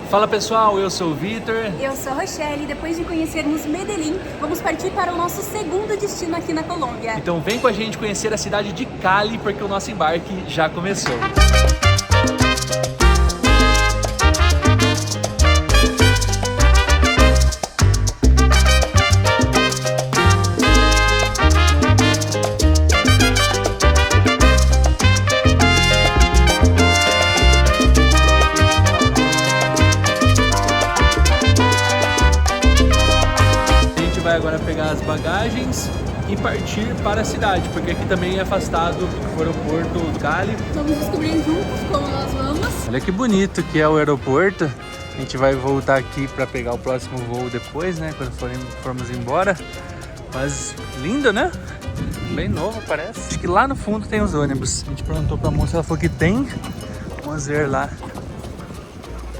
Fala pessoal, eu sou o Vitor. Eu sou a Rochelle. Depois de conhecermos Medellín, vamos partir para o nosso segundo destino aqui na Colômbia. Então vem com a gente conhecer a cidade de Cali, porque o nosso embarque já começou. Agora pegar as bagagens e partir para a cidade, porque aqui também é afastado o aeroporto do Cali. Vamos descobrir juntos como nós vamos. Olha que bonito que é o aeroporto. A gente vai voltar aqui para pegar o próximo voo depois, né? Quando formos embora. Mas lindo, né? Bem novo, parece. Acho que lá no fundo tem os ônibus. A gente perguntou para a moça, ela falou que tem. Vamos ver lá.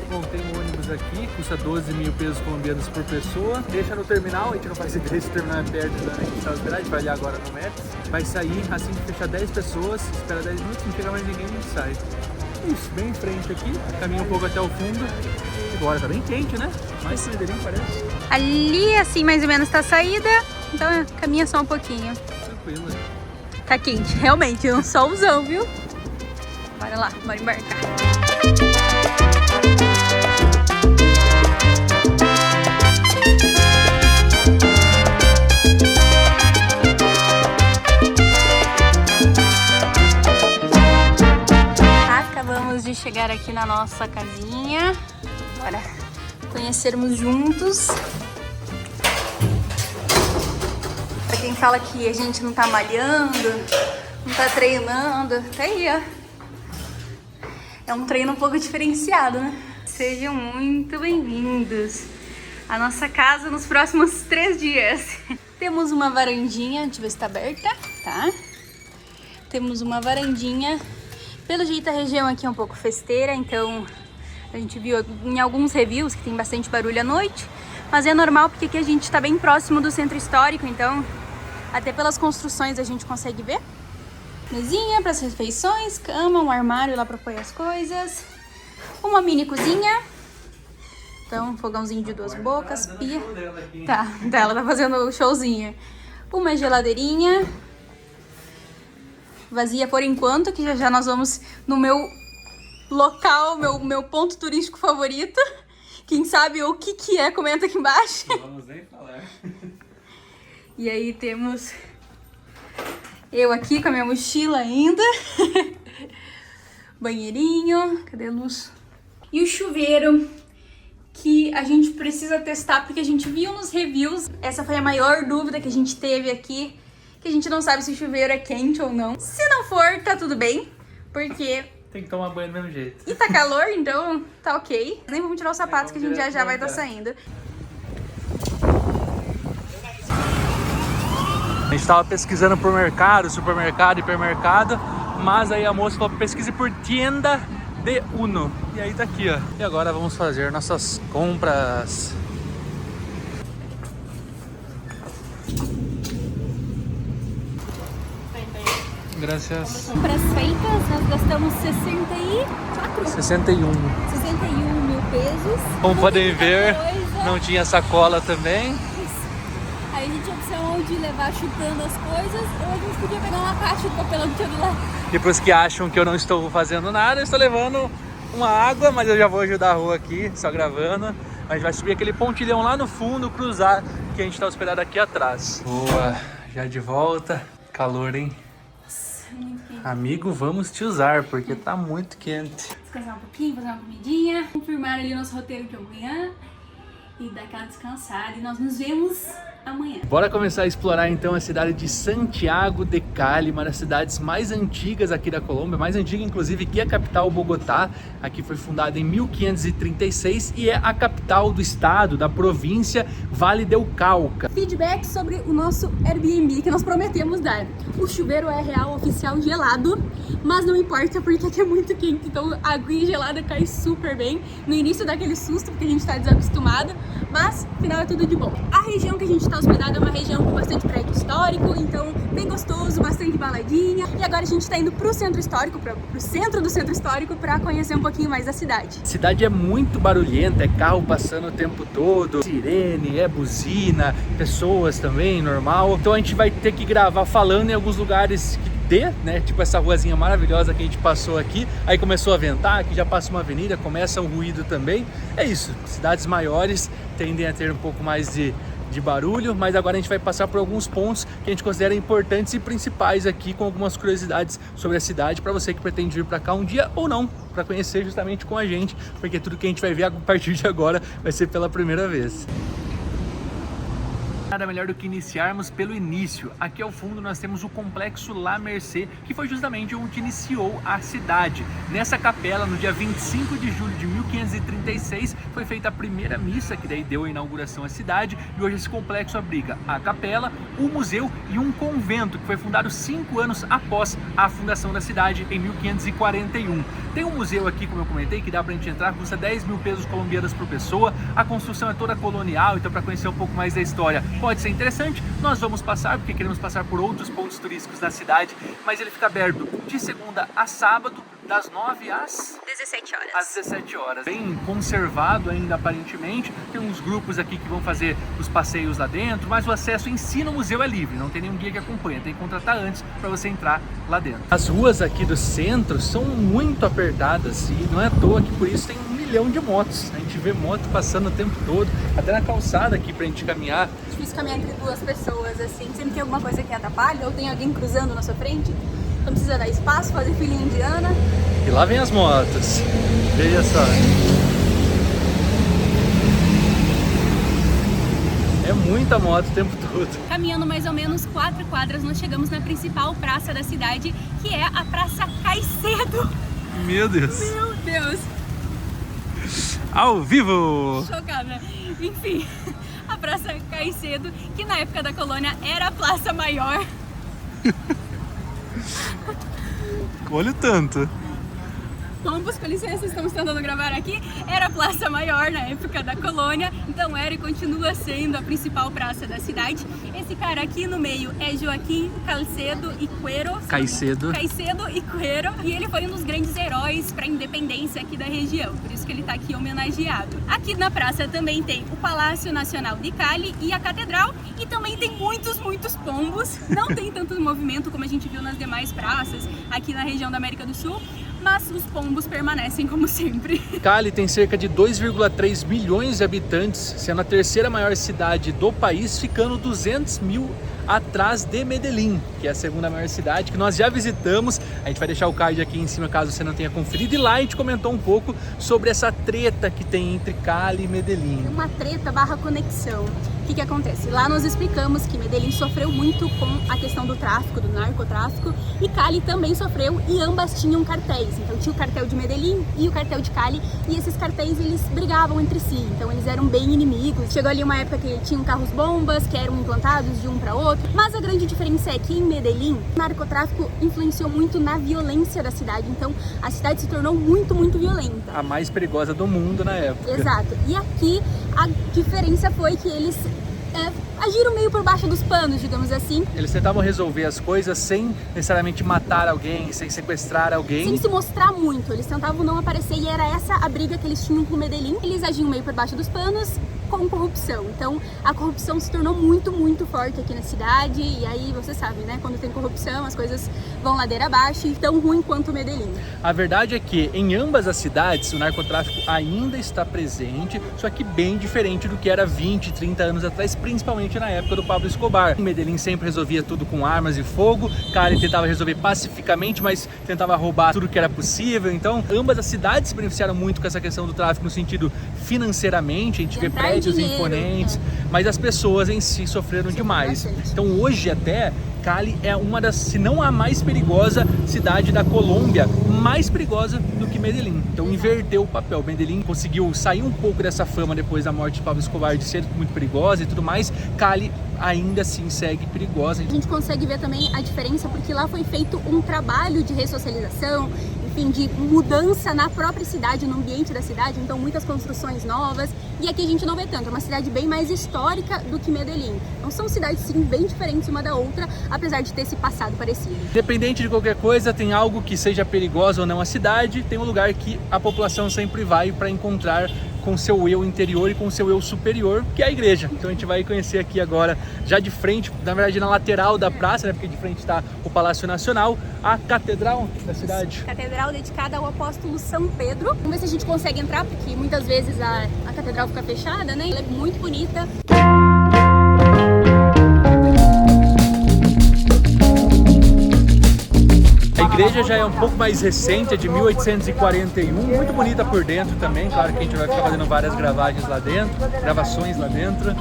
Bom, tem um ônibus aqui, custa 12 mil pesos colombianos por pessoa. Deixa no terminal, a gente não faz ideia se o terminal é perto da gente está esperando, a gente vai olhar agora no Maps. Vai sair, assim que fechar 10 pessoas, espera 10 minutos, não chega mais ninguém, a gente sai. Isso, bem em frente aqui, caminha um pouco até o fundo. Agora tá bem quente, né? Mais Medellín parece. Ali, assim, mais ou menos tá a saída, então caminha só um pouquinho. Tranquilo. Tá quente, realmente, um solzão, viu? Bora lá, bora embarcar. De chegar aqui na nossa casinha, bora conhecermos juntos. Pra quem fala que a gente não tá malhando, não tá treinando, tá aí, ó. É um treino um pouco diferenciado, né? Sejam muito bem-vindos à nossa casa nos próximos 3 dias. Temos uma varandinha, deixa eu ver se tá aberta, tá? Temos uma varandinha. Pelo jeito a região aqui é um pouco festeira, então a gente viu em alguns reviews que tem bastante barulho à noite, mas é normal porque aqui a gente está bem próximo do centro histórico, então até pelas construções a gente consegue ver. Mesinha para as refeições, cama, um armário lá para pôr as coisas, uma mini cozinha, então um fogãozinho de 2 bocas, pia. Tá, ela tá fazendo o showzinho. Uma geladeirinha. Vazia por enquanto, que já nós vamos no meu local, meu ponto turístico favorito. Quem sabe o que é, comenta aqui embaixo. Não vamos nem falar. E aí temos eu aqui com a minha mochila ainda. Banheirinho, cadê a luz? E o chuveiro, que a gente precisa testar porque a gente viu nos reviews. Essa foi a maior dúvida que a gente teve aqui. Que a gente não sabe se o chuveiro é quente ou não. Se não for, tá tudo bem, porque... Tem que tomar banho do mesmo jeito. E tá calor, então tá ok. Nem vamos tirar os sapatos que a gente já vai estar saindo. A gente tava pesquisando por mercado, supermercado, hipermercado, mas aí a moça falou, pesquise por tienda de uno. E aí tá aqui, ó. E agora vamos fazer nossas compras. Graças. Compras feitas, nós gastamos 61 mil pesos. Como podem ver, não tinha sacola também. Aí a gente tinha a opção de levar chutando as coisas, ou a gente podia pegar uma caixa de papelão que tinha do lado. E para os que acham que eu não estou fazendo nada, eu estou levando uma água, mas eu já vou ajudar a rua aqui, só gravando. A gente vai subir aquele pontilhão lá no fundo, cruzar, que a gente está hospedado aqui atrás. Boa, já de volta. Calor, hein? Amigo, vamos te usar, porque tá muito quente. Descansar um pouquinho, fazer uma comidinha, confirmar ali o nosso roteiro de amanhã e dar aquela descansada. E nós nos vemos amanhã. Bora começar a explorar então a cidade de Santiago de Cali, uma das cidades mais antigas aqui da Colômbia, mais antiga inclusive que a capital Bogotá. Aqui foi fundada em 1536 e é a capital do estado, da província Vale del Cauca. Feedback sobre o nosso Airbnb que nós prometemos dar. O chuveiro é real, oficial, gelado, mas não importa porque aqui é muito quente, então a aguinha gelada cai super bem. No início dá aquele susto porque a gente tá desacostumado, mas no final é tudo de bom. A região que a gente tá hospedado é uma região com bastante prédio histórico, então bem gostoso, bastante baladinha. E agora a gente tá indo pro centro histórico, pro centro do centro histórico, pra conhecer um pouquinho mais da cidade. A cidade é muito barulhenta, é carro passando o tempo todo, sirene, é buzina, pessoas também, normal. Então a gente vai ter que gravar falando em alguns lugares que dê, né? Tipo essa ruazinha maravilhosa que a gente passou aqui, aí começou a ventar, aqui já passa uma avenida, começa o ruído também. É isso, cidades maiores tendem a ter um pouco mais de barulho, mas agora a gente vai passar por alguns pontos que a gente considera importantes e principais aqui, com algumas curiosidades sobre a cidade para você que pretende vir para cá um dia ou não, para conhecer justamente com a gente, porque tudo que a gente vai ver a partir de agora vai ser pela primeira vez. Nada melhor do que iniciarmos pelo início. Aqui ao fundo nós temos o Complexo La Merced, que foi justamente onde iniciou a cidade. Nessa capela, no dia 25 de julho de 1536, foi feita a primeira missa, que daí deu a inauguração à cidade, e hoje esse complexo abriga a capela, o museu e um convento, que foi fundado 5 anos após a fundação da cidade, em 1541. Tem um museu aqui, como eu comentei, que dá pra gente entrar, custa 10 mil pesos colombianos por pessoa. A construção é toda colonial, então para conhecer um pouco mais da história pode ser interessante. Nós vamos passar, porque queremos passar por outros pontos turísticos da cidade, mas ele fica aberto de segunda a sábado, das 9 às 17 horas. Às 17 horas. Bem conservado ainda, aparentemente. Tem uns grupos aqui que vão fazer os passeios lá dentro, mas o acesso em si no museu é livre, não tem nenhum guia que acompanha, tem que contratar antes para você entrar lá dentro. As ruas aqui do centro são muito apertadas e não é à toa que por isso tem 1 milhão de motos. A gente vê moto passando o tempo todo, até na calçada aqui pra gente caminhar. É difícil caminhar entre duas pessoas, assim, sempre tem alguma coisa que atrapalha, ou tem alguém cruzando na sua frente, então precisa dar espaço, fazer filinha indiana. E lá vem as motos, veja só. É muita moto o tempo todo. Caminhando mais ou menos 4 quadras, nós chegamos na principal praça da cidade, que é a Praça Caicedo. Meu Deus. Meu Deus. Ao vivo! Chocada. Enfim, a Praça Caicedo, que na época da colônia era a Praça Maior. Olha o tanto. Pombos, com licença, estamos tentando gravar aqui. Era a Praça Maior na época da colônia, então era e continua sendo a principal praça da cidade. Esse cara aqui no meio é Joaquim Caicedo y Quero. Caicedo y Quero. E ele foi um dos grandes heróis para a independência aqui da região, por isso que ele está aqui homenageado. Aqui na praça também tem o Palácio Nacional de Cali e a Catedral, e também tem muitos pombos. Não tem tanto movimento como a gente viu nas demais praças aqui na região da América do Sul, mas os pombos permanecem como sempre. Cali tem cerca de 2,3 milhões de habitantes, sendo a terceira maior cidade do país, ficando 200 mil atrás de Medellín, que é a segunda maior cidade, que nós já visitamos. A gente vai deixar o card aqui em cima caso você não tenha conferido, e lá a gente comentou um pouco sobre essa treta que tem entre Cali e Medellín. Uma treta barra conexão. O que acontece? Lá nós explicamos que Medellín sofreu muito com a questão do tráfico, do narcotráfico, e Cali também sofreu, e ambas tinham cartéis. Então tinha o cartel de Medellín e o cartel de Cali, e esses cartéis eles brigavam entre si, então eles eram bem inimigos. Chegou ali uma época que tinham carros bombas que eram implantados de um para outro, mas a grande diferença é que em Medellín o narcotráfico influenciou muito na violência da cidade, então a cidade se tornou muito violenta. A mais perigosa do mundo na época. Exato. E aqui a diferença foi que eles agiram meio por baixo dos panos, digamos assim. Eles tentavam resolver as coisas sem necessariamente matar alguém, sem sequestrar alguém. Sem se mostrar muito, eles tentavam não aparecer, e era essa a briga que eles tinham com Medellín. Eles agiam meio por baixo dos panos, com corrupção. Então a corrupção se tornou muito forte aqui na cidade, e aí você sabe, né? Quando tem corrupção as coisas vão ladeira abaixo, e tão ruim quanto Medellín. A verdade é que em ambas as cidades o narcotráfico ainda está presente, só que bem diferente do que era 20, 30 anos atrás, principalmente na época do Pablo Escobar. Medellín sempre resolvia tudo com armas e fogo, Cali tentava resolver pacificamente, mas tentava roubar tudo que era possível. Então ambas as cidades se beneficiaram muito com essa questão do tráfico no sentido financeiramente. A gente vê prédios prédios imponentes, mas as pessoas em si sofreram demais. Então hoje até Cali é uma das, se não a mais perigosa cidade da Colômbia, mais perigosa do que Medellín. Então inverteu o papel. Medellín conseguiu sair um pouco dessa fama depois da morte de Pablo Escobar de ser muito perigosa e tudo mais. Cali ainda assim segue perigosa. A gente consegue ver também a diferença porque lá foi feito um trabalho de ressocialização, enfim, de mudança na própria cidade, no ambiente da cidade, então muitas construções novas. E aqui a gente não vê tanto, é uma cidade bem mais histórica do que Medellín. Então são cidades sim bem diferentes uma da outra, apesar de ter esse passado parecido. Independente de qualquer coisa, tem algo que seja perigoso ou não a cidade, tem um lugar que a população sempre vai para encontrar com seu eu interior e com seu eu superior, que é a igreja. Então a gente vai conhecer aqui agora, já de frente, na verdade na lateral da praça, né, porque de frente está o Palácio Nacional, a catedral da cidade. Catedral dedicada ao apóstolo São Pedro. Vamos ver se a gente consegue entrar, porque muitas vezes a catedral fica fechada, né? Ela é muito bonita. A igreja já é um pouco mais recente, é de 1841, muito bonita por dentro também, claro que a gente vai ficar fazendo várias gravações lá dentro,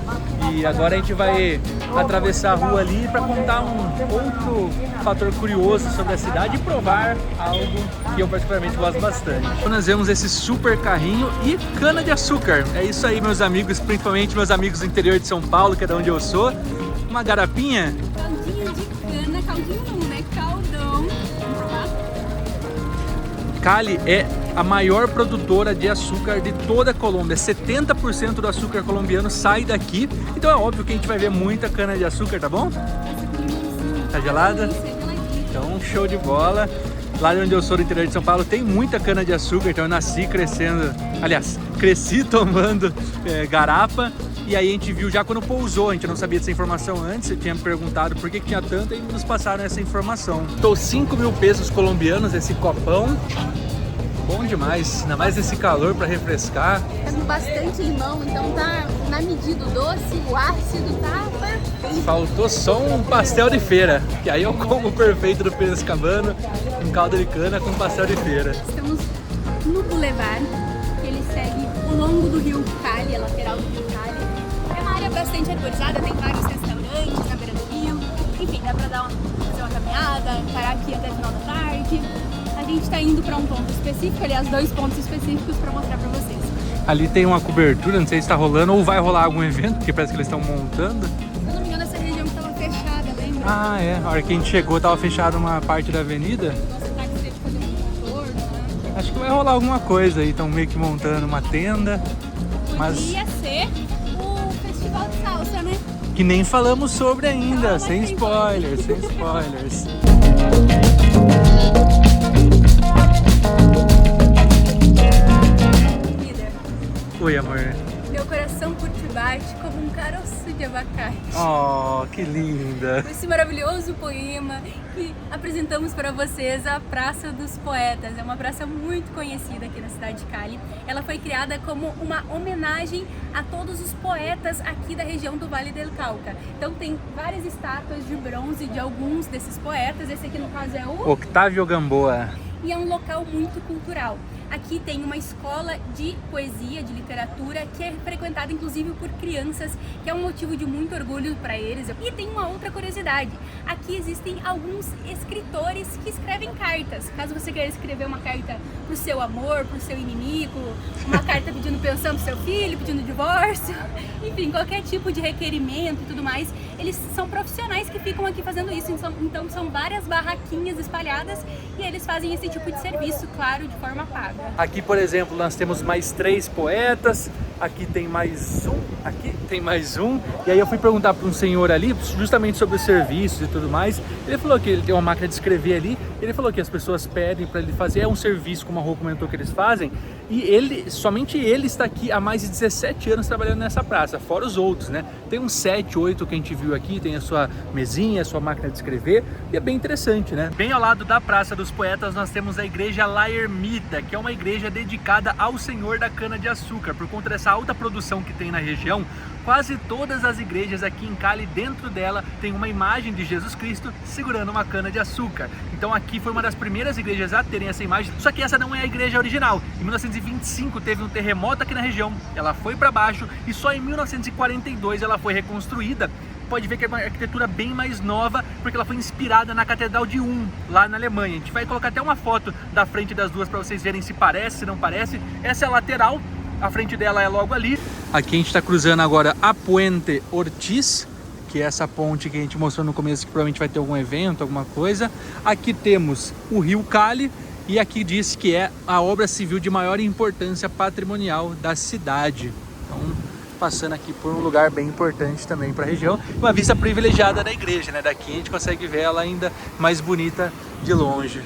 e agora a gente vai atravessar a rua ali para contar um outro fator curioso sobre a cidade e provar algo que eu particularmente gosto bastante. Então nós vemos esse super carrinho e cana de açúcar, é isso aí meus amigos, principalmente meus amigos do interior de São Paulo, que é de onde eu sou, uma garapinha. Caldinho de cana, caldinho não, né? Caldão. Cali é a maior produtora de açúcar de toda a Colômbia. 70% do açúcar colombiano sai daqui. Então é óbvio que a gente vai ver muita cana de açúcar, tá bom? Tá gelada? Então show de bola. Lá de onde eu sou, do interior de São Paulo, tem muita cana de açúcar. Então eu nasci crescendo, aliás, cresci tomando garapa. E aí a gente viu já quando pousou, a gente não sabia dessa informação antes, eu tinha me perguntado por que tinha tanta e nos passaram essa informação. Tô 5.000 pesos colombianos esse copão, bom demais, ainda mais nesse calor para refrescar. Tá com bastante limão, então tá na medida o doce, o ácido tá perfeito. Faltou só um pastel de feira, que aí é o combo perfeito do Piracicabano, um caldo de cana com pastel de feira. Estamos no Boulevard, que ele segue ao longo do rio Cali, a lateral do rio Cali. É uma área bastante arborizada, tem vários restaurantes na beira do rio. Enfim, dá pra fazer uma caminhada, parar aqui até o final da tarde. A gente tá indo pra um ponto específico, aliás, 2 pontos específicos pra mostrar pra vocês. Ali tem uma cobertura, não sei se tá rolando ou vai rolar algum evento, porque parece que eles estão montando. Se eu não me engano, essa região que tava fechada, lembra? Ah, é. A hora que a gente chegou, tava fechada uma parte da avenida. Nossa táxi teve que fazer um contorno, né? Acho que vai rolar alguma coisa aí, estão meio que montando uma tenda. Podia ser o festival de salsa, né? Que nem falamos sobre ainda, Calma, sem sem spoilers, sem spoilers. Líder, Oi, amor. meu coração por ti bate como um caroço de abacate. Oh, que linda. Esse maravilhoso poema que apresentamos para vocês, a Praça dos Poetas. É uma praça muito conhecida aqui na cidade de Cali. Ela foi criada como uma homenagem a todos os poetas aqui da região do Vale del Cauca. Então tem várias estátuas de bronze de alguns desses poetas. Esse aqui no caso é o Octávio Gamboa. E é um local muito cultural. Aqui tem uma escola de poesia, de literatura, que é frequentada inclusive por crianças, que é um motivo de muito orgulho para eles. E tem uma outra curiosidade, aqui existem alguns escritores que escrevem cartas. Caso você queira escrever uma carta pro seu amor, pro seu inimigo, uma carta pedindo pensão pro seu filho, pedindo divórcio, enfim, qualquer tipo de requerimento e tudo mais, eles são profissionais que ficam aqui fazendo isso. Então são várias barraquinhas espalhadas e eles fazem esse tipo de serviço, claro, de forma paga. Aqui, por exemplo, nós temos mais 3 poetas, aqui tem mais um, e aí eu fui perguntar para um senhor ali, justamente sobre os serviços e tudo mais, ele falou que ele tem uma máquina de escrever ali, ele falou que as pessoas pedem para ele fazer, é um serviço, como a Rô comentou que eles fazem, e somente ele está aqui há mais de 17 anos trabalhando nessa praça, fora os outros, né? Tem uns 7, 8 que a gente viu aqui, tem a sua mesinha, a sua máquina de escrever, e é bem interessante, né? Bem ao lado da Praça dos Poetas nós temos a Igreja La Ermita, que é uma uma igreja dedicada ao Senhor da cana-de-açúcar. Por conta dessa alta produção que tem na região, quase todas as igrejas aqui em Cali, dentro dela, tem uma imagem de Jesus Cristo segurando uma cana-de-açúcar. Então aqui foi uma das primeiras igrejas a terem essa imagem, só que essa não é a igreja original. Em 1925 teve um terremoto aqui na região, ela foi para baixo e só em 1942 ela foi reconstruída. Pode ver que é uma arquitetura bem mais nova, porque ela foi inspirada na Catedral de Ulm, lá na Alemanha. A gente vai colocar até uma foto da frente das duas para vocês verem se parece, se não parece. Essa é a lateral, a frente dela é logo ali. Aqui a gente está cruzando agora a Puente Ortiz, que é essa ponte que a gente mostrou no começo, que provavelmente vai ter algum evento, alguma coisa. Aqui temos o Rio Cali, e aqui diz que é a obra civil de maior importância patrimonial da cidade. Então, passando aqui por um lugar bem importante também para a região, uma vista privilegiada da igreja, né? Daqui a gente consegue ver ela ainda mais bonita de longe.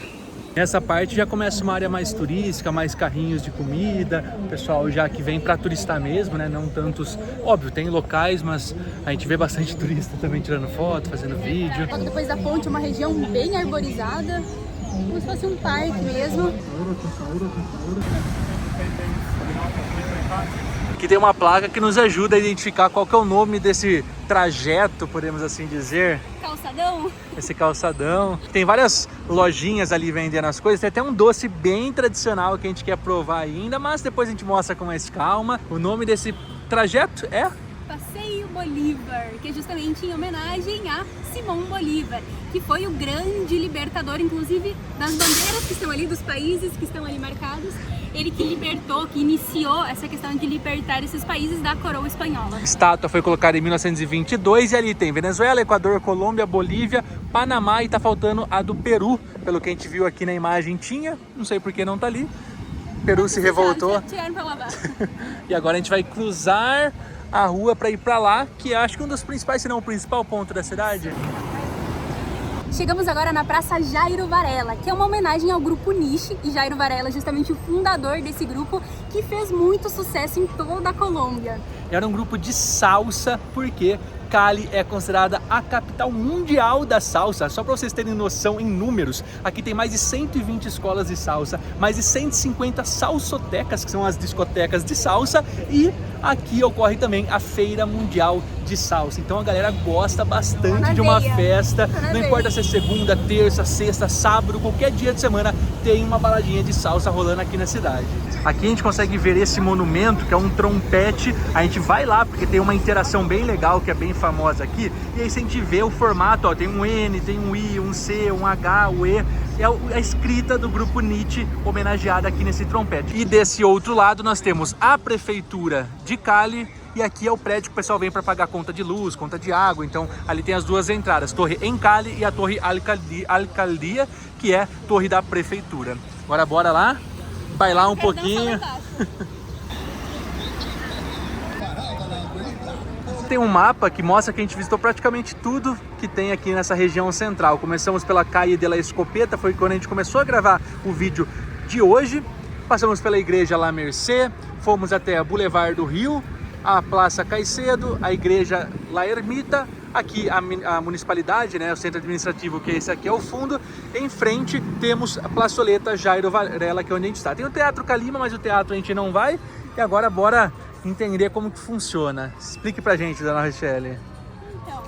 Nessa parte já começa uma área mais turística, mais carrinhos de comida, o pessoal já que vem para turistar mesmo, né? Não tantos, óbvio, tem locais, mas a gente vê bastante turista também tirando foto, fazendo vídeo. Logo depois da ponte, uma região bem arborizada, como se fosse um parque mesmo. Aqui tem uma placa que nos ajuda a identificar qual que é o nome desse trajeto, podemos assim dizer. Calçadão. Esse calçadão. Tem várias lojinhas ali vendendo as coisas. Tem até um doce bem tradicional que a gente quer provar ainda, mas depois a gente mostra com mais calma. O nome desse trajeto é Passeio Bolívar, que é justamente em homenagem a Simão Bolívar, que foi o grande libertador, inclusive, das bandeiras que estão ali, dos países que estão ali marcados. Ele que libertou, que iniciou essa questão de libertar esses países da coroa espanhola. A estátua foi colocada em 1922 e ali tem Venezuela, Equador, Colômbia, Bolívia, Panamá e tá faltando a do Peru, pelo que a gente viu aqui na imagem tinha, não sei por que não tá ali. O Peru se revoltou. Tiraram pra lavar. E agora a gente vai cruzar a rua para ir para lá, que acho que um dos principais, se não o principal ponto da cidade. Chegamos agora na Praça Jairo Varela, que é uma homenagem ao grupo Niche, e Jairo Varela é justamente o fundador desse grupo, que fez muito sucesso em toda a Colômbia. Era um grupo de salsa, porque Cali é considerada a capital mundial da salsa. Só para vocês terem noção em números, aqui tem mais de 120 escolas de salsa, mais de 150 salsotecas, que são as discotecas de salsa, e aqui ocorre também a Feira Mundial de Salsa. Então a galera gosta bastante de uma festa, não importa se é segunda, terça, sexta, sábado, qualquer dia de semana tem uma baladinha de salsa rolando aqui na cidade. Aqui a gente consegue ver esse monumento, que é um trompete. A gente vai lá porque tem uma interação bem legal, que é bem famosa aqui. E aí se a gente vê o formato, ó, tem um N, tem um I, um C, um H, o E. É a escrita do grupo Nietzsche homenageada aqui nesse trompete. E desse outro lado nós temos a Prefeitura de Cali. E aqui é o prédio que o pessoal vem para pagar conta de luz, conta de água. Então ali tem as duas entradas, Torre em Cali e a Torre Alcaldia, que é Torre da Prefeitura. Agora bora lá, bailar um pouquinho. Tem um mapa que mostra que a gente visitou praticamente tudo que tem aqui nessa região central. Começamos pela Calle de la Escopeta, foi quando a gente começou a gravar o vídeo de hoje. Passamos pela Igreja La Merced, fomos até a Boulevard do Rio, a Praça Caicedo, a Igreja La Ermita, aqui a municipalidade, né, o centro administrativo, que esse aqui é o fundo. Em frente temos a Plazoleta Jairo Varela, que é onde a gente está. Tem o Teatro Calima, mas o teatro a gente não vai. E agora bora entender como que funciona. Explique pra gente, dona Richelle. Então,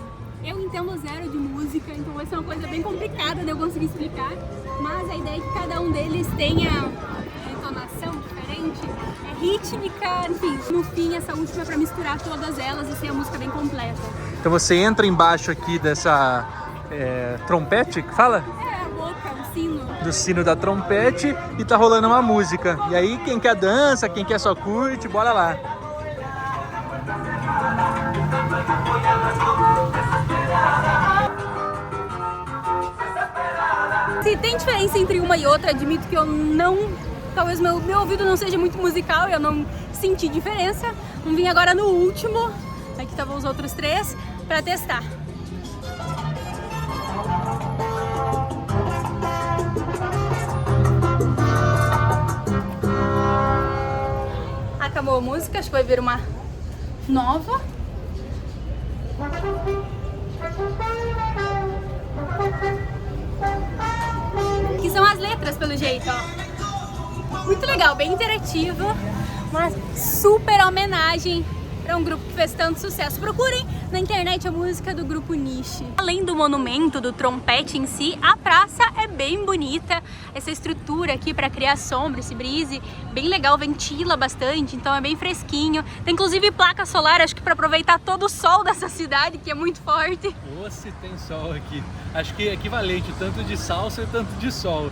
eu entendo zero de música, então vai ser uma coisa bem complicada de eu conseguir explicar, mas a ideia é que cada um deles tenha entonação diferente, é rítmica, enfim. No fim, essa última é pra misturar todas elas e ser a música bem completa. Então você entra embaixo aqui dessa trompete, que fala? É, a boca, o sino. Do sino da trompete, e tá rolando uma música. E aí quem quer dança, quem quer só curte, bora lá. Se tem diferença entre uma e outra, admito que eu não... Talvez meu ouvido não seja muito musical, eu não senti diferença. Vamos vir agora no último, aqui estavam os outros três, para testar. Acabou a música, acho que vai vir uma nova. Que são as letras, pelo jeito, ó. Muito legal, bem interativo, uma super homenagem para um grupo que fez tanto sucesso. Procurem na internet a música do grupo Niche. Além do monumento, do trompete em si, a praça é bem bonita. Essa estrutura aqui para criar sombra, esse brise, bem legal, ventila bastante, então é bem fresquinho. Tem inclusive placa solar, acho que para aproveitar todo o sol dessa cidade, que é muito forte. Ou se tem sol aqui. Acho que é equivalente, tanto de salsa e tanto de sol.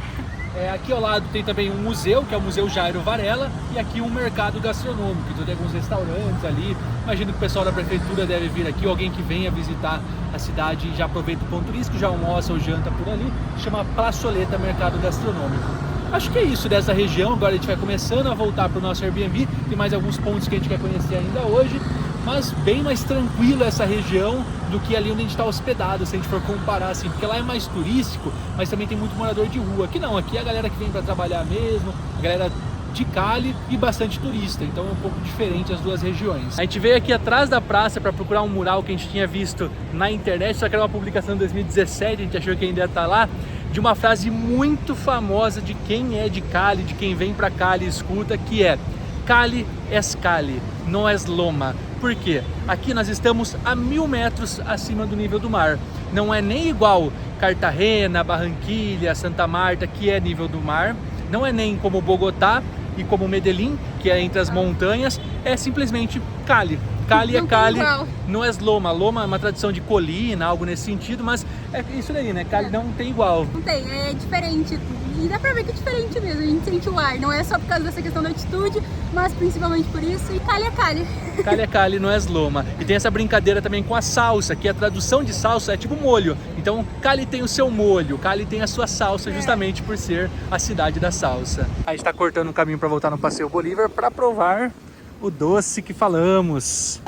Aqui ao lado tem também um museu, que é o Museu Jairo Varela, e aqui um mercado gastronômico, então tem alguns restaurantes ali. Imagino que o pessoal da prefeitura deve vir aqui, alguém que venha visitar a cidade e já aproveita o ponto turístico, já almoça ou janta por ali, chama Plazoleta Mercado Gastronômico. Acho que é isso dessa região, agora a gente vai começando a voltar para o nosso Airbnb, tem mais alguns pontos que a gente quer conhecer ainda hoje, mas bem mais tranquilo essa região do que ali onde a gente está hospedado, se a gente for comparar assim, porque lá é mais turístico, mas também tem muito morador de rua. Aqui não, aqui é a galera que vem para trabalhar mesmo, a galera de Cali e bastante turista, então é um pouco diferente as duas regiões. A gente veio aqui atrás da praça para procurar um mural que a gente tinha visto na internet, só que era uma publicação de 2017, a gente achou que ainda ia estar lá, de uma frase muito famosa de quem é de Cali, de quem vem para Cali e escuta, que é: Cali es Cali, não es Loma. Por quê? Aqui nós estamos a 1000 metros acima do nível do mar. Não é nem igual Cartagena, Barranquilha, Santa Marta, que é nível do mar. Não é nem como Bogotá e como Medellín, que é entre as montanhas. É simplesmente Cali. Cali é Cali, não é Loma. Loma é uma tradição de colina, algo nesse sentido, mas é isso daí, né? Cali não tem igual. Não tem, é diferente. E dá pra ver que é diferente mesmo, a gente sente o ar. Não é só por causa dessa questão da altitude, mas principalmente por isso. E Cali é Cali. Cali é Cali, não é Loma. E tem essa brincadeira também com a salsa, que a tradução de salsa é tipo molho. Então Cali tem o seu molho, Cali tem a sua salsa, justamente por ser a cidade da salsa. A gente tá cortando o caminho para voltar no Passeio Bolívar para provar o doce que falamos.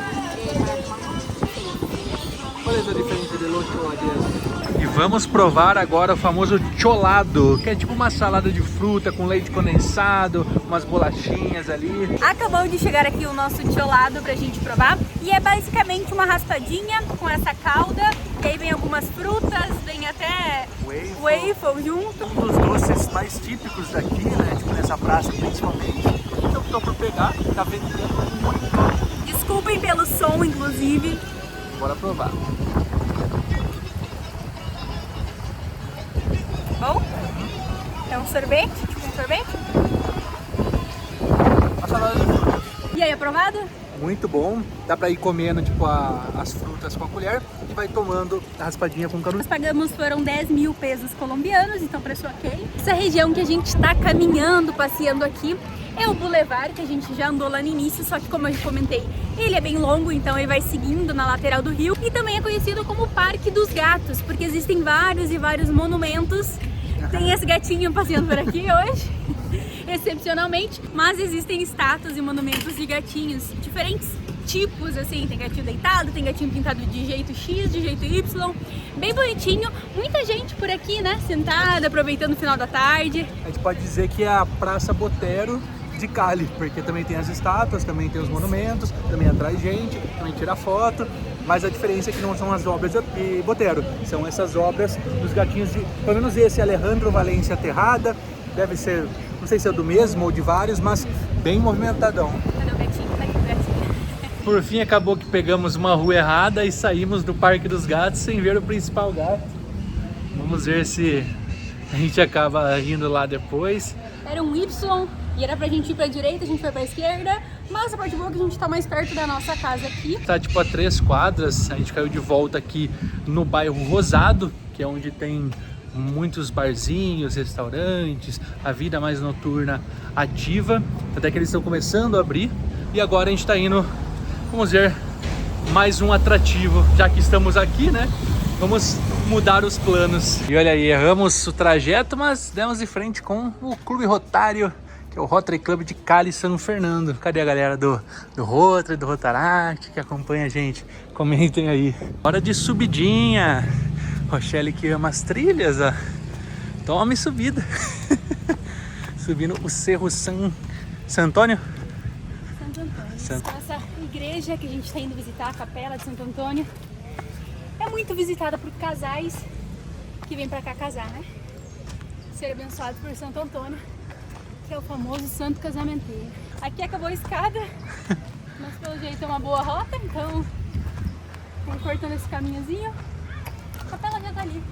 Qual é a diferença de lote? E vamos provar agora o famoso cholado, que é tipo uma salada de fruta com leite condensado, umas bolachinhas ali. Acabou de chegar aqui o nosso cholado pra gente provar. E é basicamente uma raspadinha com essa calda. E aí vem algumas frutas, vem até waffle junto. Um dos doces mais típicos daqui, né? Tipo nessa praça principalmente. Então tô por pegar, tá vendendo muito. Desculpem pelo som, inclusive. Bora provar. Bom? É um sorvete? Tipo um sorvete? Uma salada de frutas. E aí, aprovado? Muito bom. Dá pra ir comendo tipo as frutas com a colher e vai tomando a raspadinha com canudo. Nós pagamos, foram 10 mil pesos colombianos, então preço ok. Essa região que a gente tá caminhando, passeando aqui, é o Boulevard, que a gente já andou lá no início, só que como eu já comentei, ele é bem longo, então ele vai seguindo na lateral do rio. E também é conhecido como Parque dos Gatos, porque existem vários e vários monumentos. Tem esse gatinho passeando por aqui hoje, excepcionalmente, mas existem estátuas e monumentos de gatinhos, diferentes tipos, assim, tem gatinho deitado, tem gatinho pintado de jeito X, de jeito Y, bem bonitinho. Muita gente por aqui, né, sentada, aproveitando o final da tarde. A gente pode dizer que é a Praça Botero de Cali, porque também tem as estátuas, também tem os monumentos, também atrai gente, também tira foto, mas a diferença é que não são as obras de Botero, são essas obras dos gatinhos de, pelo menos esse Alejandro Valência Terrada, deve ser, não sei se é do mesmo ou de vários, mas bem movimentadão. Cadê o gatinho? Tá aqui o gatinho. Por fim, acabou que pegamos uma rua errada e saímos do Parque dos Gatos sem ver o principal gato. Vamos ver se a gente acaba indo lá depois. Era um Y e era pra gente ir pra direita, a gente foi pra esquerda, mas a parte boa é que a gente tá mais perto da nossa casa aqui. Tá tipo a 3 quadras, a gente caiu de volta aqui no bairro Rosado, que é onde tem muitos barzinhos, restaurantes, a vida mais noturna ativa, até que eles estão começando a abrir. E agora a gente tá indo, vamos ver, mais um atrativo, já que estamos aqui, né? Vamos mudar os planos. E olha aí, erramos o trajeto, mas demos de frente com o Clube Rotário, que é o Rotary Club de Cali São Fernando. Cadê a galera do Rotary, do Rotaract, que acompanha a gente? Comentem aí. Hora de subidinha. Rochelle que ama as trilhas, ó. Tome subida. Subindo o Cerro San Antônio. Santo Antônio. Essa igreja que a gente está indo visitar, a Capela de Santo Antônio, é muito visitada por casais que vêm para cá casar, né? Ser abençoado por Santo Antônio. Que é o famoso Santo Casamenteiro. Aqui acabou a escada, mas pelo jeito é uma boa rota, então vamos cortando esse caminhozinho. A capela já tá ali.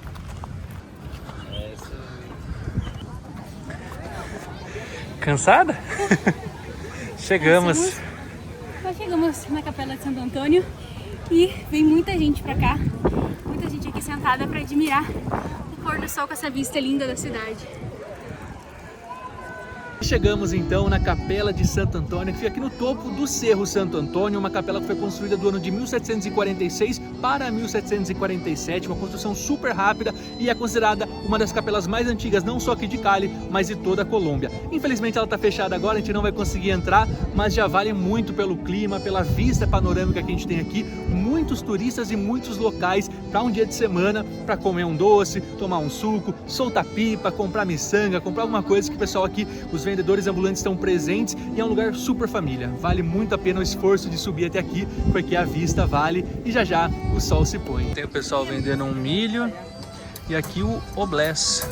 Cansada? Chegamos. Nós chegamos na Capela de Santo Antônio e vem muita gente pra cá. Muita gente aqui sentada pra admirar o pôr do sol com essa vista linda da cidade. Chegamos então na Capela de Santo Antônio, que fica aqui no topo do Cerro Santo Antônio, uma capela que foi construída do ano de 1746 para 1747, uma construção super rápida e é considerada uma das capelas mais antigas, não só aqui de Cali, mas de toda a Colômbia. Infelizmente ela está fechada agora, a gente não vai conseguir entrar, mas já vale muito pelo clima, pela vista panorâmica que a gente tem aqui, muitos turistas e muitos locais para um dia de semana, para comer um doce, tomar um suco, soltar pipa, comprar miçanga, comprar alguma coisa que o pessoal aqui, os vendedores ambulantes estão presentes e é um lugar super família. Vale muito a pena o esforço de subir até aqui, porque a vista vale e já já o sol se põe. Tem o pessoal vendendo um milho e aqui o oblés,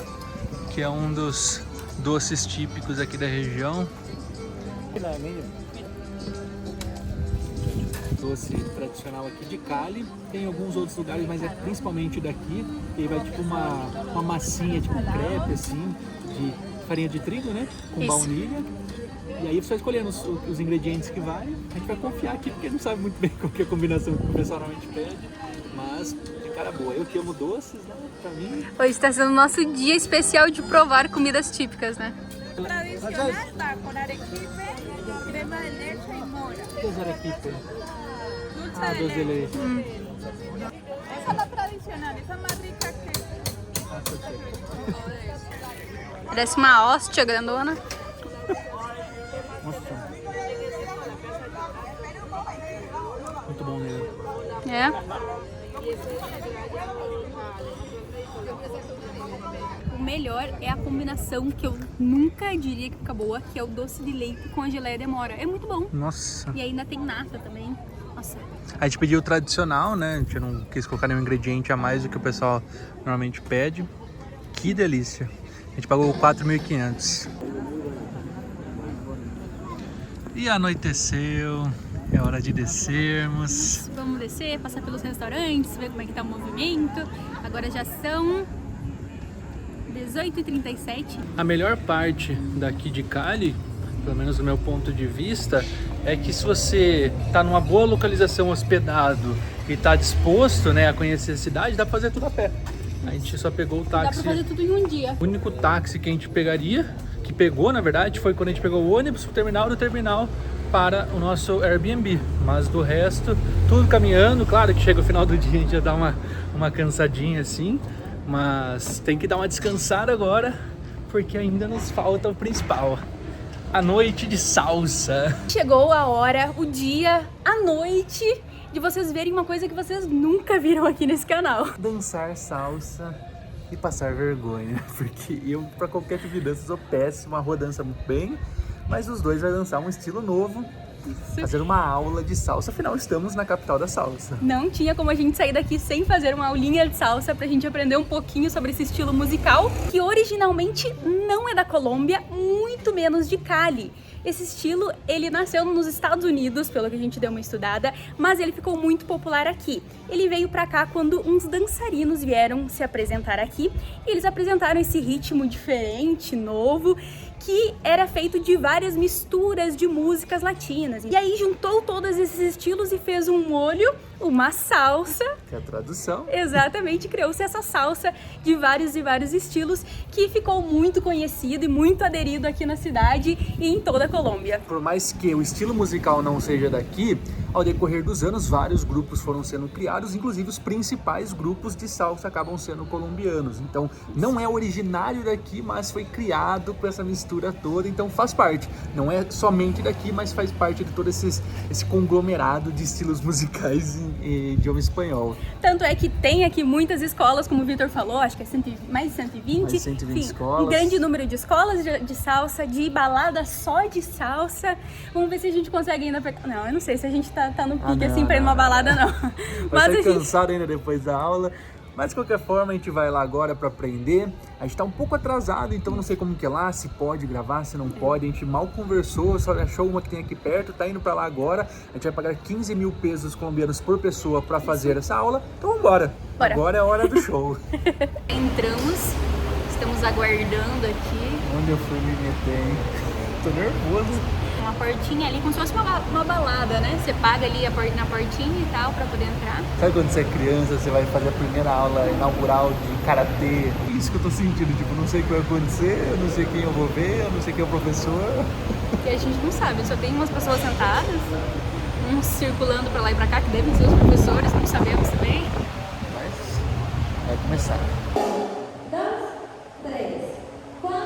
que é um dos doces típicos aqui da região. Doce tradicional aqui de Cali, tem alguns outros lugares, mas é principalmente daqui, e aí vai tipo uma massinha, tipo um crepe assim, de farinha de trigo, né? Com baunilha. E aí você vai escolhendo os ingredientes que vai. A gente vai confiar aqui porque não sabe muito bem qual que é a combinação que o pessoal normalmente pede. Mas de cara boa. Eu que amo doces, né? Pra mim. Hoje está sendo o nosso dia especial de provar comidas típicas, né? Tradicional está com arequipe, crema de leche e mora. Doce de arequipe. Dulce Doce de leite. Essa é a tradicional, essa é mais rica que... Parece uma hóstia grandona. Nossa. Muito bom mesmo. É. O melhor é a combinação que eu nunca diria que fica boa, que é o doce de leite com a geleia de mora. É muito bom. Nossa. E ainda tem nata também. Nossa. A gente pediu o tradicional, né? A gente não quis colocar nenhum ingrediente a mais do que o pessoal normalmente pede. Que delícia. A gente pagou 4.500. E anoiteceu. É hora de descermos. Vamos descer, passar pelos restaurantes, ver como é que tá o movimento. Agora já são 18h37. A melhor parte daqui de Cali, pelo menos do meu ponto de vista, é que se você tá numa boa localização hospedado e tá disposto, né, a conhecer a cidade, dá pra fazer tudo a pé. A gente só pegou o táxi. Dá pra fazer tudo em um dia. O único táxi que a gente pegaria, que pegou na verdade, foi quando a gente pegou o ônibus pro terminal, do terminal para o nosso Airbnb. Mas do resto, tudo caminhando. Claro que chega o final do dia, a gente já dá uma cansadinha assim, mas tem que dar uma descansada agora, porque ainda nos falta o principal. A noite de salsa. Chegou a hora, o dia, a noite, de vocês verem uma coisa que vocês nunca viram aqui nesse canal. Dançar salsa e passar vergonha, porque eu, pra qualquer tipo de dança, sou péssimo. A Rua dança muito bem, mas os dois vai dançar um estilo novo, fazer uma aula de salsa. Afinal, estamos na capital da salsa. Não tinha como a gente sair daqui sem fazer uma aulinha de salsa pra gente aprender um pouquinho sobre esse estilo musical, que originalmente não é da Colômbia, muito menos de Cali. Esse estilo, ele nasceu nos Estados Unidos, pelo que a gente deu uma estudada, mas ele ficou muito popular aqui. Ele veio pra cá quando uns dançarinos vieram se apresentar aqui, e eles apresentaram esse ritmo diferente, novo, que era feito de várias misturas de músicas latinas. E aí juntou todos esses estilos e fez um molho, uma salsa. Que é a tradução. Exatamente, criou-se essa salsa de vários e vários estilos que ficou muito conhecido e muito aderido aqui na cidade e em toda a Colômbia. Por mais que o estilo musical não seja daqui, ao decorrer dos anos, vários grupos foram sendo criados, inclusive os principais grupos de salsa acabam sendo colombianos. Então, não é originário daqui, mas foi criado com essa mistura toda, então faz parte. Não é somente daqui, mas faz parte de todo esse conglomerado de estilos musicais em idioma espanhol. Tanto é que tem aqui muitas escolas, como o Vitor falou, acho que é mais de 120. Mais de 120 escolas. Um grande número de escolas de salsa, de balada só de salsa. Vamos ver se a gente consegue ainda... Não, eu não sei se a gente tá no pique assim pra ir numa balada, não. Vai ser cansado ainda depois da aula. Mas de qualquer forma, a gente vai lá agora para aprender. A gente tá um pouco atrasado, então não sei como que é lá, se pode gravar, se não pode. A gente mal conversou, só achou uma que tem aqui perto, tá indo pra lá agora. A gente vai pagar 15 mil pesos colombianos por pessoa pra fazer essa aula. Então vambora. Bora. Agora é a hora do show. Entramos, estamos aguardando aqui. Onde eu fui me meter, hein? Tô nervoso. Uma portinha ali, como se fosse uma balada, né? Você paga ali na portinha e tal pra poder entrar. Sabe quando você é criança, você vai fazer a primeira aula inaugural de karatê? Isso que eu tô sentindo, tipo, não sei o que vai acontecer, eu não sei quem eu vou ver, eu não sei quem é o professor. E a gente não sabe, só tem umas pessoas sentadas, uns circulando pra lá e pra cá, que devem ser os professores, não sabemos também. Mas vai começar. 2, 3, 4.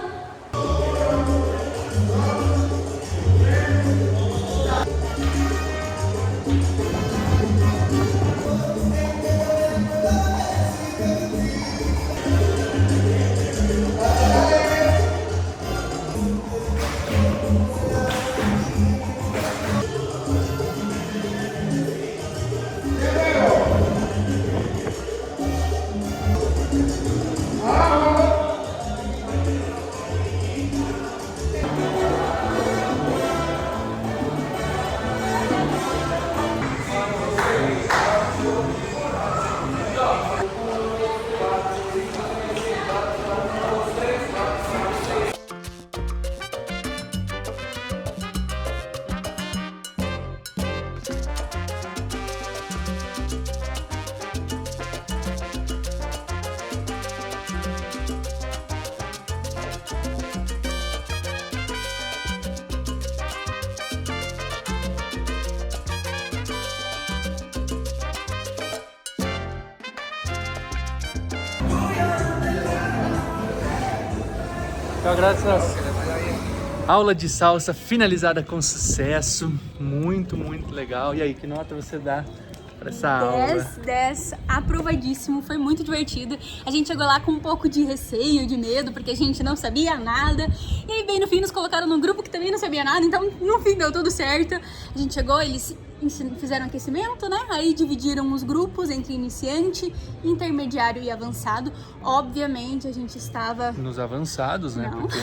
Então, graças. Aula de salsa finalizada com sucesso. Muito, muito legal. E aí, que nota você dá para essa aula? 10, aprovadíssimo, foi muito divertido. A gente chegou lá com um pouco de receio, de medo, porque a gente não sabia nada. E aí, bem no fim, nos colocaram num grupo que também não sabia nada, então no fim deu tudo certo. A gente chegou, eles fizeram aquecimento, né? Aí dividiram os grupos entre iniciante, intermediário e avançado. Obviamente a gente estava... Nos avançados, né? Não. Porque...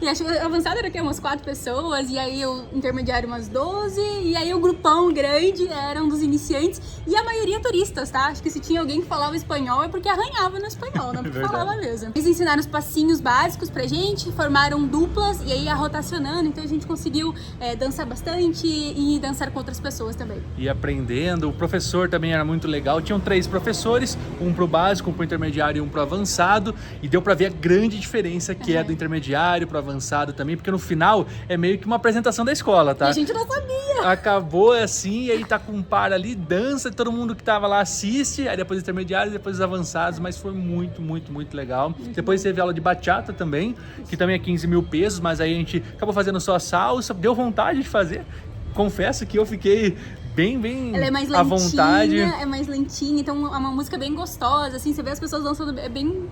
E acho que o avançado era o quê? Umas 4 pessoas, e aí o intermediário umas 12, e aí o grupão grande eram dos iniciantes, e a maioria turistas, tá? Acho que se tinha alguém que falava espanhol é porque arranhava no espanhol, não porque falava mesmo. Eles ensinaram os passinhos básicos pra gente, formaram duplas, e aí ia rotacionando, então a gente conseguiu dançar bastante e dançar com outras pessoas também. E aprendendo, o professor também era muito legal, tinham 3 professores, um pro básico, um pro intermediário e um pro avançado, e deu pra ver a grande diferença que é do intermediário pro avançado também, porque no final é meio que uma apresentação da escola, tá? E a gente não sabia! Acabou assim, e aí tá com um par ali, dança, todo mundo que tava lá assiste, aí depois os intermediários, depois os avançados, mas foi muito, muito, muito legal. Depois teve aula de bachata também, que também é 15 mil pesos, mas aí a gente acabou fazendo só a salsa, deu vontade de fazer. Confesso que eu fiquei bem ela é mais à vontade. É mais lentinha, então é uma música bem gostosa, assim, você vê as pessoas dançando,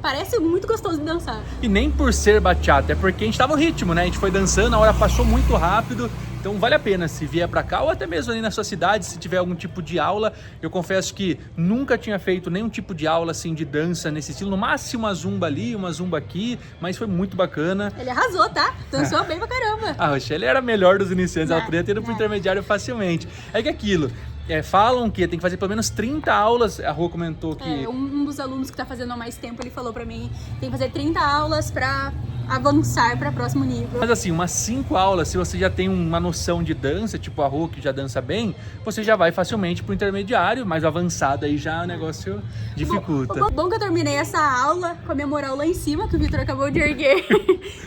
parece muito gostoso de dançar. E nem por ser bachata, é porque a gente tava no ritmo, né? A gente foi dançando, a hora passou muito rápido, então vale a pena se vier pra cá ou até mesmo ali na sua cidade, se tiver algum tipo de aula. Eu confesso que nunca tinha feito nenhum tipo de aula assim de dança nesse estilo, no máximo uma zumba ali, uma zumba aqui, mas foi muito bacana. Ele arrasou, tá? Dançou bem pra caramba. A Rochelle era a melhor dos iniciantes, ela poderia ter ido pro intermediário facilmente. É que aquilo, falam que tem que fazer pelo menos 30 aulas, a Rô comentou que... Um dos alunos que tá fazendo há mais tempo, ele falou pra mim, tem que fazer 30 aulas pra avançar para próximo nível. Mas assim, umas 5 aulas, se você já tem uma noção de dança, tipo a Rô que já dança bem, você já vai facilmente pro intermediário, mas o avançado aí já o negócio dificulta. Bom que eu terminei essa aula com a minha moral lá em cima, que o Vitor acabou de erguer.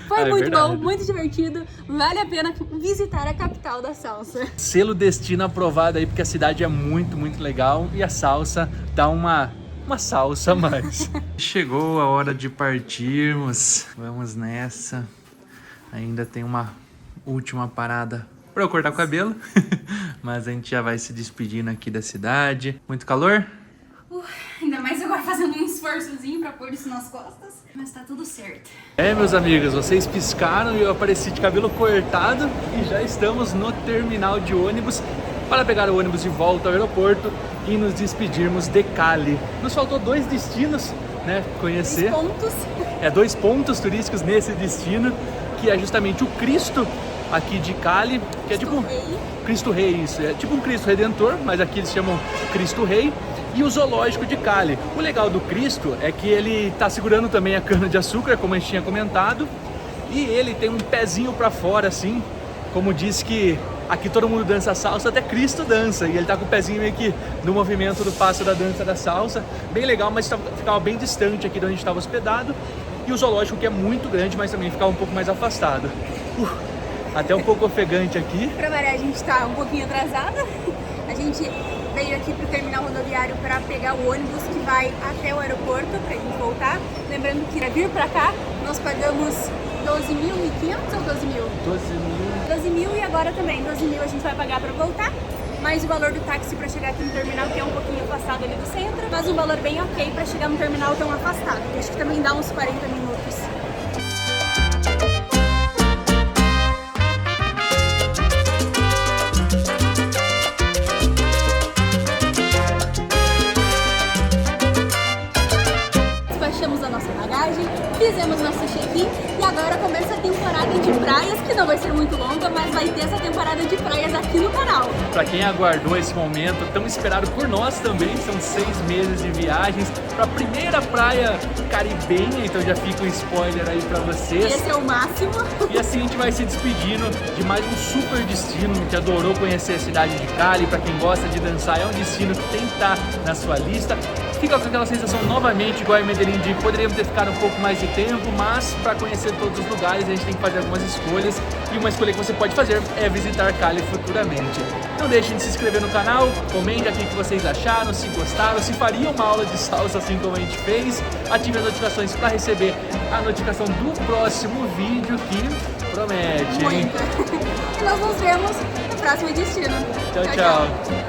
Foi muito bom, muito divertido. Vale a pena visitar a capital da salsa. Selo destino aprovado aí, porque a cidade é muito, muito legal e a salsa dá uma salsa a mais. Chegou a hora de partirmos. Vamos nessa. Ainda tem uma última parada para eu cortar o cabelo. Mas a gente já vai se despedindo aqui da cidade. Muito calor? Ainda mais agora fazendo um esforçozinho para pôr isso nas costas. Mas tá tudo certo. Meus amigos, vocês piscaram e eu apareci de cabelo cortado. E já estamos no terminal de ônibus para pegar o ônibus de volta ao aeroporto e nos despedirmos de Cali. Nos faltou 2 destinos, né, conhecer. 2 pontos. 2 pontos turísticos nesse destino, que é justamente o Cristo aqui de Cali, que é tipo Rei. Cristo Rei, isso, é tipo um Cristo Redentor, mas aqui eles chamam Cristo Rei, e o Zoológico de Cali. O legal do Cristo é que ele tá segurando também a cana de açúcar, como a gente tinha comentado, e ele tem um pezinho para fora assim, como diz que aqui todo mundo dança salsa, até Cristo dança, e ele tá com o pezinho meio que no movimento do passo da dança da salsa, bem legal, mas ficava bem distante aqui de onde a gente estava hospedado, e o zoológico que é muito grande, mas também ficava um pouco mais afastado. Até um pouco ofegante aqui. Pra variar, a gente tá um pouquinho atrasada. A gente veio aqui pro terminal rodoviário para pegar o ônibus que vai até o aeroporto pra gente voltar. Lembrando que para vir pra cá, nós pagamos 12.500 ou 12 mil? 12 mil e agora também 12 mil a gente vai pagar para voltar, mais o valor do táxi para chegar aqui no terminal, que é um pouquinho afastado ali do centro, mas um valor bem ok para chegar no terminal tão afastado, que acho que também dá uns 40 minutos. Despachamos a nossa bagagem, fizemos nosso check-in e agora começa a temporada de praias, que não vai ser muito longa, mas vai ter essa temporada de praias aqui no canal. Para quem aguardou esse momento, tão esperado por nós também, são 6 meses de viagens para a primeira praia caribenha, então já fica um spoiler aí para vocês. Esse é o máximo. E assim a gente vai se despedindo de mais um super destino, que adorou conhecer a cidade de Cali. Para quem gosta de dançar, é um destino que tem que estar na sua lista. Fica com aquela sensação novamente, igual a Medellín, de poderíamos ter ficado um pouco mais de tempo, mas para conhecer todos os lugares a gente tem que fazer algumas escolhas, e uma escolha que você pode fazer é visitar Cali futuramente. Não deixem de se inscrever no canal, comentem aqui o que vocês acharam, se gostaram, se fariam uma aula de salsa assim como a gente fez, ative as notificações para receber a notificação do próximo vídeo, que promete, hein? Muito. Nós nos vemos no próximo destino. Tchau, tchau.